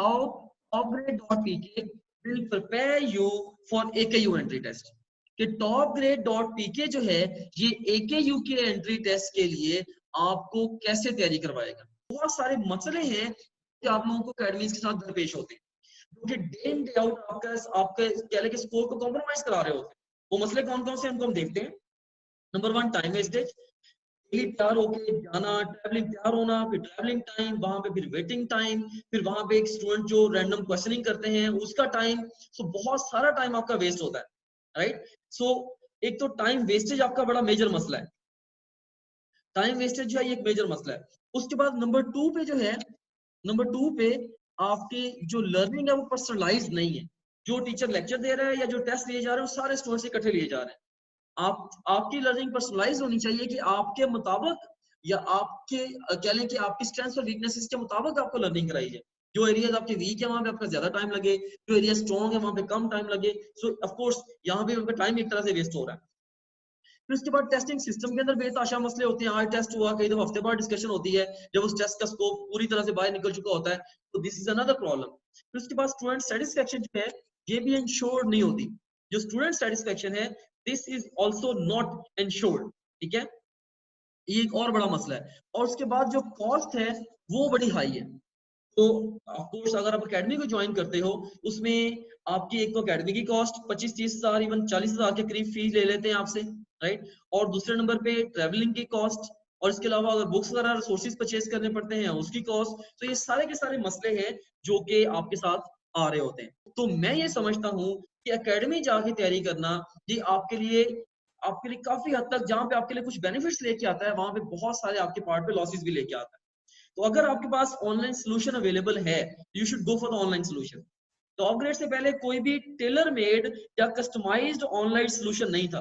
How topgrade.pk will prepare you for AKU entry test। कि topgrade.pk जो है ये AKU के एंट्री टेस्ट के लिए आपको कैसे तैयारी करवाएगा। बहुत सारे मसले हैं जो आप लोगों को अकेडमीज के साथ दरपेश होते हैं, जो कि डे इन डे आउट आपके कह लें कि स्कोर को कॉम्प्रोमाइज करा रहे होते हैं। वो मसले कौन कौन से उनको हम देखते हैं। नंबर 1, टाइम वेस्टेज, तैयार होके जाना, ट्रैवलिंग तैयार होना, फिर ट्रैवलिंग टाइम, वहां पे फिर वेटिंग टाइम, फिर वहां पे एक स्टूडेंट जो रैंडम क्वेश्चनिंग करते हैं उसका टाइम। सो बहुत सारा टाइम आपका वेस्ट होता है, राइट। सो एक तो टाइम वेस्टेज आपका बड़ा मेजर मसला है, टाइम वेस्टेज जो है ये एक मेजर मसला है। उसके बाद नंबर 2 पे जो है, नंबर 2 पे आपकी जो लर्निंग है वो पर्सनलाइज नहीं है। जो टीचर लेक्चर दे रहा है या जो टेस्ट लिए जा रहे हैं वो सारे स्टूडेंट्स इकट्ठे लिए जा रहे हैं। आपकी लर्निंग पर्सनलाइज होनी चाहिए कि आपके मुताबिक या आपके कह लें कि आपकी स्ट्रेंथ्स और वीकनेसेस के मुताबिक आपको लर्निंग कराई जाए। जो एरियाज आपके वीक है वहां पे आपका ज्यादा टाइम लगे, जो एरिया स्ट्रॉन्ग है वहां पे कम टाइम लगे। सो ऑफ कोर्स यहाँ पे आपका टाइम एक तरह से वेस्ट हो रहा है। फिर उसके बाद टेस्टिंग सिस्टम के अंदर बेतहाशा मसले होते हैं। आज टेस्ट हुआ, कई दफा हफ्ते बाद डिस्कशन होती है, जब उस टेस्ट का स्कोप पूरी तरह से बाहर निकल चुका होता है, तो दिस इज अनदर प्रॉब्लम। फिर उसके बाद स्टूडेंट सेटिस्फेक्शन जो है ये भी इंश्योर्ड नहीं होती। जो स्टूडेंट सेटिस्फेक्शन है this is also not insured, ठीक है, ये एक और बड़ा मसला है। और उसके बाद जो कॉस्ट है वो बड़ी हाई है। तो ऑफ कोर्स अगर आप एकेडमी को ज्वाइन करते हो उसमें आपकी एक तो एकेडमी की कॉस्ट 25-30 हजार इवन 40 हजार के करीब फीस ले लेते हैं आपसे, राइट। और दूसरे नंबर पे ट्रेवलिंग की कॉस्ट, और इसके अलावा अगर बुक्स वगैरह रिसोर्सेज परचेज करने पड़ते हैं उसकी कॉस्ट। तो ये सारे के सारे मसले हैं जो कि आपके साथ आ रहे होते हैं। तो मैं ये समझता हूँ कि एकेडमी जाके तैयारी करना ये आपके लिए काफी हद तक, जहाँ पे आपके लिए कुछ बेनिफिट्स लेके आता है वहां पे बहुत सारे आपके पार्ट पे लॉसेस भी लेके आता है। तो अगर आपके पास ऑनलाइन सोल्यूशन अवेलेबल है you should go for the online solution. Top grade से पहले कोई भी टेलर मेड या कस्टमाइज्ड ऑनलाइन सोल्यूशन नहीं था।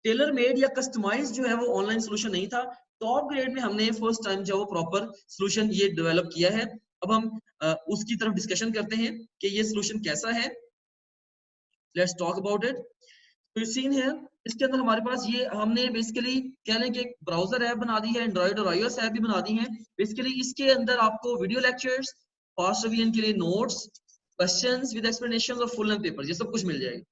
टेलर मेड या कस्टमाइज्ड जो है वो ऑनलाइन सोल्यूशन नहीं था। टॉप ग्रेड में हमने फर्स्ट टाइम जो वो प्रॉपर सोल्यूशन ये डेवलप किया है। अब हम उसकी तरफ डिस्कशन करते हैं कि ये सोल्यूशन कैसा है। Let's talk about it. तो सीन है इसके अंदर हमारे पास ये हमने बेसिकली कह लें कि एक ब्राउजर ऐप बना दी है, एंड्रॉइड और iOS ऐप भी बना दी है। बेसिकली इसके अंदर आपको वीडियो लेक्चर्स, फास्ट रिवीजन के लिए नोट्स, क्वेश्चंस विद एक्सप्लेनेशंस और फुल लेंथ पेपर्स, ये सब कुछ मिल जाएगा।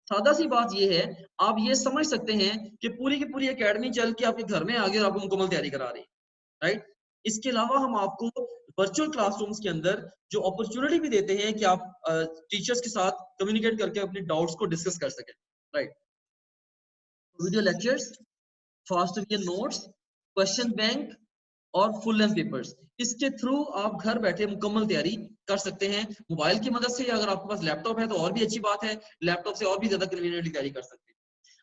सादा सी बात ये है, आप ये समझ सकते हैं कि पूरी की पूरी एकेडमी चल के आपके घर में आ गई और आपको मुकम्मल तैयारी करा रही है, राइट। इसके अलावा हम आपको वर्चुअल क्लासरूम्स के अंदर जो अपॉर्चुनिटी भी देते हैं कि आप टीचर्स के साथ कम्युनिकेट करके अपने डाउट्स को डिस्कस कर सकें, right. Video lectures, fast revision notes, question bank और फुल लेंथ पेपर्स, इसके थ्रू आप घर बैठे मुकम्मल तैयारी कर सकते हैं मोबाइल की मदद से। अगर आपके पास लैपटॉप है तो और भी अच्छी बात है, लैपटॉप से और भी ज्यादा कन्वीनियंटली तैयारी कर सकते हैं।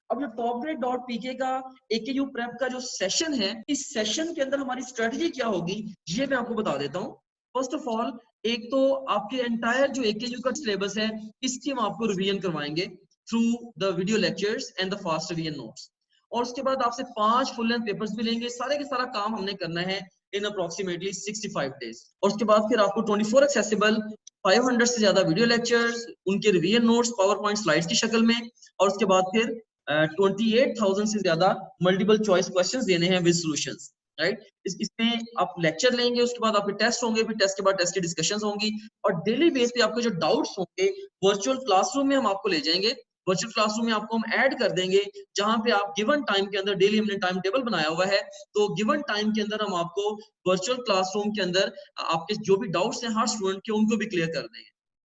अब जो topgrade.pk का AKU प्रेप का जो सेशन है, इस सेशन के अंदर हमारी स्ट्रेटजी क्या होगी ये मैं आपको बता देता हूँ। फर्स्ट ऑफ ऑल एक तो आपके एंटायर जो AKU का सिलेबस है इसकी हम आपको रिवीजन करवाएंगे through the video lectures and the fast revision notes. और उसके बाद आपसे 5 फुल लेंथ पेपर्स भी लेंगे। सारे के सारा काम हमने करना है इन अप्रोक्सीमेटली 65 डेज। और उसके बाद फिर आपको 24 एक्सेसिबल 500 से ज्यादा वीडियो लेक्चर्स, उनके revision notes power point slides की शक्ल में, और उसके बाद फिर 28,000 से ज्यादा मल्टीपल चॉइस क्वेश्चंस देने हैं विद सॉल्यूशंस, राइट। इसमें आप लेक्चर लेंगे, उसके बाद आपके टेस्ट होंगे, फिर टेस्ट के बाद टेस्ट की डिस्कशंस होंगी, और डेली बेस पे आपके जो डाउट्स होंगे वर्चुअल क्लासरूम में हम आपको ले जाएंगे। वर्चुअल क्लासरूम में आपको हम ऐड कर देंगे जहां पे आप गिवन टाइम के अंदर, डेली हमने टाइम टेबल बनाया हुआ है, तो गिवन टाइम के अंदर हम आपको वर्चुअल क्लासरूम के अंदर आपके जो भी डाउट्स हैं हर स्टूडेंट के उनको भी क्लियर कर देंगे,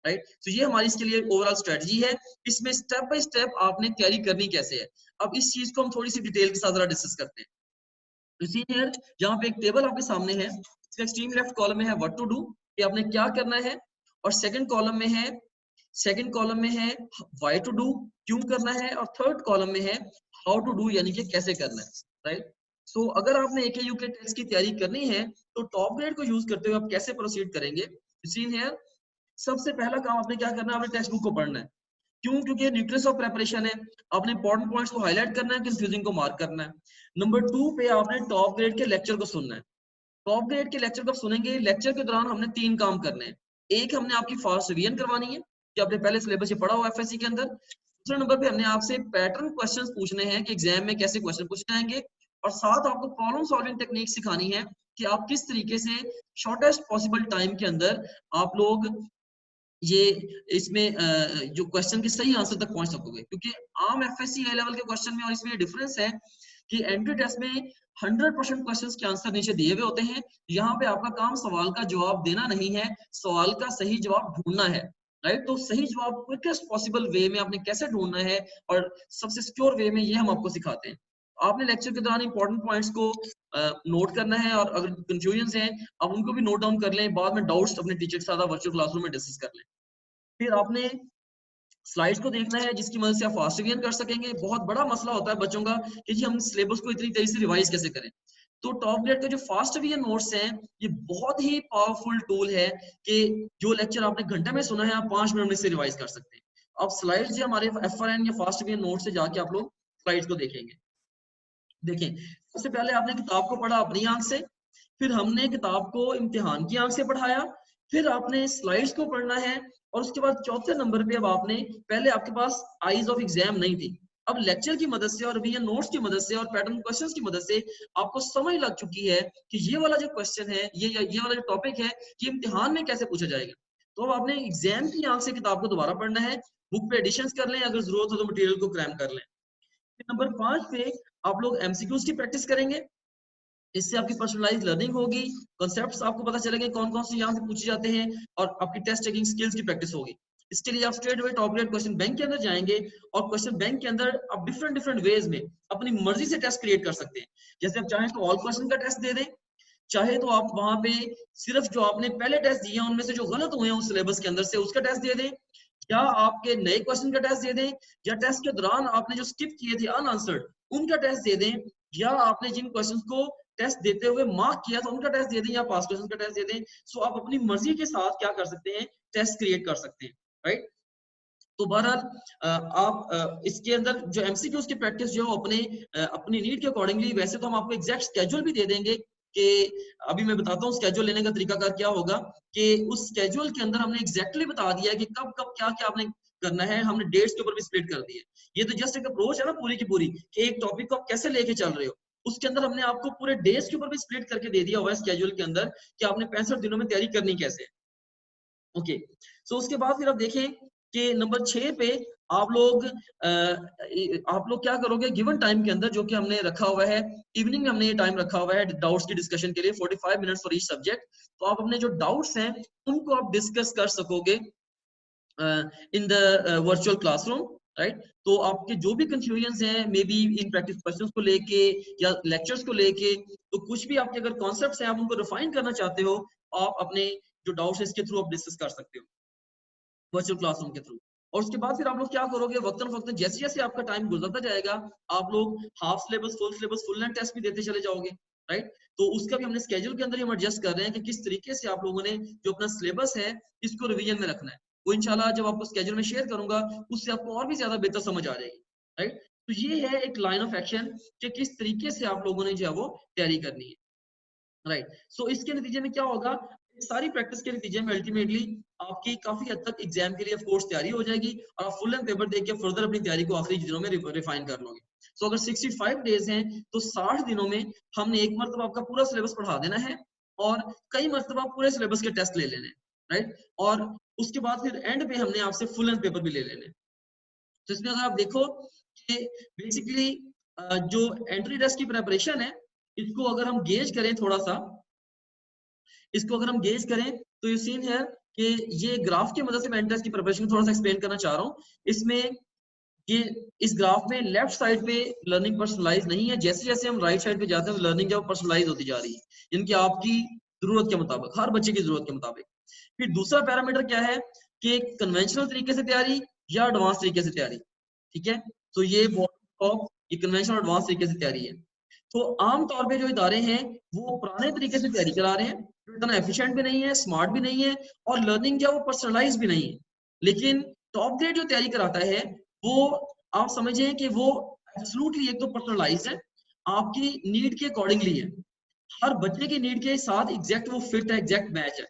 राइट। तो ये हमारी इसके लिए ओवरऑल स्ट्रेटजी है। इसमें स्टेप बाय स्टेप आपने तैयारी करनी कैसे है, अब इस चीज को हम थोड़ी सी डिटेल के साथ जरा डिस्कस करते हैं। इसी है जहां पे एक टेबल आपके सामने है, इसका एक्सट्रीम लेफ्ट कॉलम में है व्हाट टू डू, कि आपने क्या करना है, और सेकंड कॉलम में है व्हाई टू डू, क्यों करना है, और थर्ड कॉलम में है हाउ टू डू, यानी कि कैसे करना है, राइट। सो अगर आपने AKU के टेस्ट की तैयारी करनी है तो टॉप ग्रेड को यूज करते हुए आप कैसे प्रोसीड करेंगे। सीन है सबसे पहला काम आपने क्या करना है, आपने टेक्स्ट बुक को पढ़ना है। क्यों? क्योंकि न्यूक्लियस ऑफ प्रिपरेशन है, आपने इंपॉर्टेंट पॉइंट्स को हाईलाइट करना है, कंफ्यूजिंग को मार्क करना है। नंबर 2 पे आपने टॉप ग्रेड के लेक्चर को सुनना है। टॉप ग्रेड के लेक्चर कब सुनेंगे? लेक्चर के दौरान हमने 3 काम करने हैं। एक, हमने आपकी फास्ट रिवीजन करवानी है कि आपने पहले सिलेबस ये पढ़ा हुआ FSC के अंदर। दूसरे नंबर पे हमने आपसे पैटर्न क्वेश्चंस पूछने हैं कि एग्जाम में कैसे क्वेश्चन पूछे जाएंगे। और साथ आपको प्रॉब्लम सॉल्विंग टेक्निक सिखानी है कि आप किस तरीके से शॉर्टेस्ट पॉसिबल टाइम के अंदर आप लोग ये इसमें जो क्वेश्चन के सही आंसर तक पहुंच सकोगे। क्योंकि आम एफएससी ए लेवल के क्वेश्चन में और इसमें ये डिफरेंस है कि एंट्री टेस्ट में 100% क्वेश्चंस के आंसर नीचे दिए हुए होते हैं। यहाँ पे आपका काम सवाल का जवाब देना नहीं है, सवाल का सही जवाब ढूंढना है, राइट। तो सही जवाब क्विकेस्ट पॉसिबल वे में आपने कैसे ढूंढना है और सबसे सिक्योर वे में, ये हम आपको सिखाते हैं। आपने लेक्चर के दौरान इंपॉर्टेंट पॉइंट्स को नोट करना है और अगर कंफ्यूजन है आप उनको भी नोट डाउन कर लें, बाद में डाउट्स अपने टीचर के साथ वर्चुअल क्लासरूम में डिस्कस कर लें। फिर आपने स्लाइड्स को देखना है जिसकी मदद से आप फास्ट रिवीजन कर सकेंगे। बहुत बड़ा मसला होता है बच्चों का कि जी हम सिलेबस को इतनी तेजी से रिवाइज कैसे करें। तो टॉप ग्रेड के जो फास्ट रिवीजन नोट्स हैं ये बहुत ही पावरफुल टूल है कि जो लेक्चर आपने घंटे में सुना है आप 5 मिनट में से रिवाइज कर सकते हैं। अब स्लाइड्स जो हमारे FRN या फास्ट रिवीजन नोट से जाके आप लोग स्लाइड्स को देखेंगे। देखें, सबसे पहले आपने किताब को पढ़ा अपनी आंख से, फिर हमने किताब को इम्तिहान की आंख से पढ़ाया, फिर आपने स्लाइड्स को पढ़ना है और उसके बाद चौथे नंबर पे अब आपने, पहले आपके पास आईज ऑफ एग्जाम नहीं थी, अब लेक्चर की मदद से और रिवीजन नोट्स की मदद से और पैटर्न क्वेश्चंस की मदद से आपको समझ लग चुकी है कि ये वाला जो क्वेश्चन है, ये वाला जो टॉपिक है, ये इम्तिहान में कैसे पूछा जाएगा। तो अब आपने एग्जाम की आंख से किताब को दोबारा पढ़ना है, बुक पे एडिशंस कर लें, अगर जरूरत हो तो मटेरियल को क्रैम कर लें। नंबर 5 पे आप लोग एमसीक्यूज की प्रैक्टिस करेंगे, इससे आपकी पर्सनलाइज लर्निंग होगी, कॉन्सेप्ट्स आपको पता चलेंगे कौन कौन से यहाँ से पूछे जाते हैं और आपकी टेस्ट टेकिंग स्किल्स की प्रैक्टिस होगी। इसके लिए आप straight away top grade question bank के अंदर जाएंगे और क्वेश्चन बैंक के अंदर आप डिफरेंट वेज में अपनी मर्जी से टेस्ट क्रिएट कर सकते हैं। जैसे आप चाहें तो ऑल क्वेश्चन का टेस्ट दे दें, चाहे तो आप वहां पे सिर्फ जो आपने पहले टेस्ट दिए हैं उनमें से जो गलत हुए हैं उस सिलेबस के अंदर से उसका टेस्ट दे दें, या आपके नए क्वेश्चन का टेस्ट दे दें, या टेस्ट के दौरान आपने जो स्किप किए थे अनआंसर्ड उनका टेस्ट दे दें, या आपने जिन क्वेश्चंस को टेस्ट देते हुए मार्क किया था उनका टेस्ट दे दें, या पास क्वेश्चन का टेस्ट दे दें। सो आप अपनी मर्जी के साथ क्या कर सकते हैं, टेस्ट क्रिएट कर सकते हैं, राइट। तो बहरहाल आप इसके अंदर जो एमसीक्यूज की प्रैक्टिस जो अपनी नीड के अकॉर्डिंगली, वैसे तो हम आपको एग्जैक्ट स्केड्यूल भी दे देंगे कि अभी मैं बताता हूँ स्केड्यूल लेने का तरीका क्या होगा, कि उस स्केड्यूल के अंदर हमने एग्जैक्टली बता दिया है कि कब कब क्या क्या आपने करना है, हमने डेट्स के ऊपर भी स्प्लिट कर दी है। ये तो जस्ट एक अप्रोच है ना पूरी की पूरी, कि एक टॉपिक को आप कैसे लेके चल रहे हो, उसके अंदर हमने आपको पूरे डेज के ऊपर भी स्प्लिट करके दे दिया हुआ है स्केड्यूल के अंदर कि आपने 65 दिनों में तैयारी करनी कैसे है। ओके, सो उसके बाद फिर आप देखें कि नंबर 6 पे आप लोग क्या करोगे गिवन टाइम के अंदर, जो कि हमने रखा हुआ है इवनिंग में, हमने ये टाइम रखा हुआ है डाउट्स की डिस्कशन के लिए 45 मिनट्स फॉर ईच सब्जेक्ट। तो आप अपने जो डाउट्स हैं उनको आप डिस्कस कर सकोगे in the virtual classroom, right. तो आपके जो भी कंफ्यूजन हैं may be in practice questions को लेके या लेक्चर्स को लेके, तो कुछ भी आपके अगर कॉन्सेप्ट्स हैं आप उनको रिफाइन करना चाहते हो, आप अपने जो डाउट्स है इसके थ्रू आप डिस्कस कर सकते हो वर्चुअल क्लासरूम के थ्रू। और उसके बाद फिर आप लोग क्या करोगे, वक्तन वक्तन जैसे जैसे आपका टाइम गुजरता जाएगा आप लोग half syllabus, full length test भी देते चले जाओगे, राइट। तो उसका भी हमने स्केड्यूल के अंदर ही हम एडजस्ट कर रहे हैं कि किस तरीके से आप लोगों ने जो अपना सिलेबस है इसको रिवीजन में रखना है। वो इंशाल्लाह जब आपको स्केड्यूल में शेयर करूंगा उससे आपको और भी ज्यादा बेहतर समझ आ जाएगी, राइट। तो ये है एक लाइन ऑफ एक्शन कि किस तरीके से आप लोगों ने जो है वो तैयारी करनी है, राइट। सो इसके नतीजे में क्या होगा, सारी प्रैक्टिस के नतीजे में अल्टीमेटली आपकी काफी हद तक एग्जाम के लिए ऑफ कोर्स तैयारी हो जाएगी और आप फुल एंड पेपर देके फर्दर अपनी तैयारी को आखिरी दिनों में रिफाइन कर लोगे। सो अगर 65 डेज हैं तो 60 दिनों में हमने एक मरतबा आपका पूरा सिलेबस पढ़ा देना है और कई मरतबा पूरे सिलेबस के टेस्ट ले लेने हैं, राइट। और उसके बाद फिर एंड पे हमने आपसे फुल एंड पेपर भी ले लेने। तो इसमें अगर आप देखो कि बेसिकली जो एंट्री टेस्ट की प्रिपरेशन है इसको अगर हम गेज करें थोड़ा सा, इसको अगर हम गेज करें तो ये सीन है कि ये ग्राफ की मदद से मैं एंट्रेंस की प्रिपरेशन थोड़ा सा एक्सप्लेन करना चाह रहा हूँ। इसमें ये इस ग्राफ में लेफ्ट साइड पे लर्निंग पर्सनलाइज नहीं है, जैसे जैसे हम राइट साइड पे जाते हैं लर्निंग जो पर्सनलाइज होती जा रही है, जिनकी आपकी जरूरत के मुताबिक, हर बच्चे की जरूरत के मुताबिक। फिर दूसरा पैरामीटर क्या है कि कन्वेंशनल तरीके से तैयारी या एडवांस तरीके से तैयारी, ठीक है। तो ये ये कन्वेंशनल एडवांस तरीके से तैयारी है। तो आमतौर पे जो इदारे हैं वो पुराने तरीके से तैयारी करा रहे हैं, जो इतना एफिशिएंट भी नहीं है, स्मार्ट भी नहीं है और लर्निंग जो है वो पर्सनलाइज भी नहीं है। लेकिन टॉप ग्रेड जो तैयारी कराता है वो आप समझिए कि वो एब्सोल्युटली एक तो पर्सनलाइज है, आपकी नीड के अकॉर्डिंगली है, हर बच्चे की नीड के साथ एग्जैक्ट वो फिट है, एग्जैक्ट मैच है,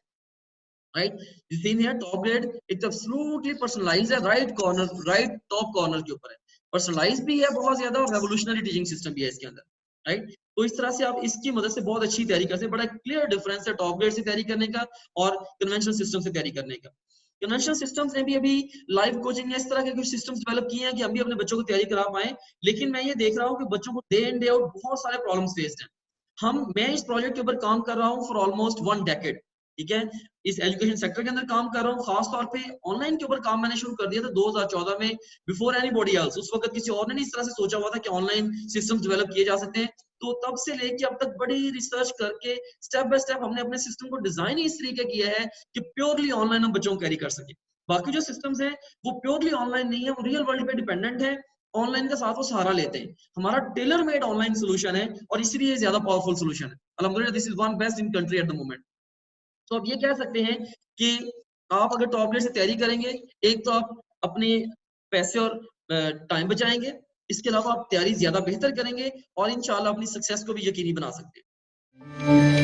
राइट। सीन है top grade it's absolutely personalize है, right corner, right top corner के ऊपर है, पर्सनलाइज भी है बहुत ज्यादा और रेवोल्यूशनरी टीचिंग सिस्टम भी है इसके अंदर, राइट। तो इस तरह से आप इसकी मदद से बहुत अच्छी तैयारी कर सकते हैं। बड़ा क्लियर डिफरेंस है टॉप ग्रेड से तैयारी करने का और कन्वेंशनल सिस्टम से तैयारी करने का। कन्वेंशनल सिस्टम्स ने भी अभी लाइव कोचिंग या इस तरह के कुछ सिस्टम्स डेवलप किए हैं कि हम भी अपने बच्चों को तैयारी करा पाए, लेकिन मैं ये देख रहा हूँ कि बच्चों को डे इन डे आउट बहुत सारे प्रॉब्लम्स फेस्ड हैं। मैं इस प्रोजेक्ट के ऊपर काम कर रहा हूँ फॉर ऑलमोस्ट 1 डेकेड, ठीक है। इस एजुकेशन सेक्टर के अंदर काम कर रहा हूँ, खास तौर पे ऑनलाइन के ऊपर काम मैंने शुरू कर दिया था 2014 में, बिफोर एनीबॉडी एल्स। उस वक्त किसी और ने नहीं इस तरह से सोचा हुआ था कि ऑनलाइन सिस्टम्स डेवलप किए जा सकते हैं। तो तब से लेके अब तक बड़ी रिसर्च करके स्टेप बाय स्टेप हमने अपने सिस्टम को डिजाइन ही इस तरीके किया है कि प्योरली ऑनलाइन हम बच्चों को कैरी कर सके। बाकी जो सिस्टम्स हैं वो प्योरली ऑनलाइन नहीं है, वो रियल वर्ल्ड पे डिपेंडेंट है, ऑनलाइन का साथ वो सहारा लेते हैं। हमारा टेलर मेड ऑनलाइन सोल्यूशन है और इसलिए ज्यादा पावरफुल सोल्यूशन है। अल्हम्दुलिल्लाह this is one best in country at the moment. तो आप ये कह सकते हैं कि आप अगर टॉप ग्रेड से तैयारी करेंगे, एक तो आप अपने पैसे और टाइम बचाएंगे, इसके अलावा आप तैयारी ज्यादा बेहतर करेंगे और इंशाल्लाह अपनी सक्सेस को भी यकीनी बना सकते हैं।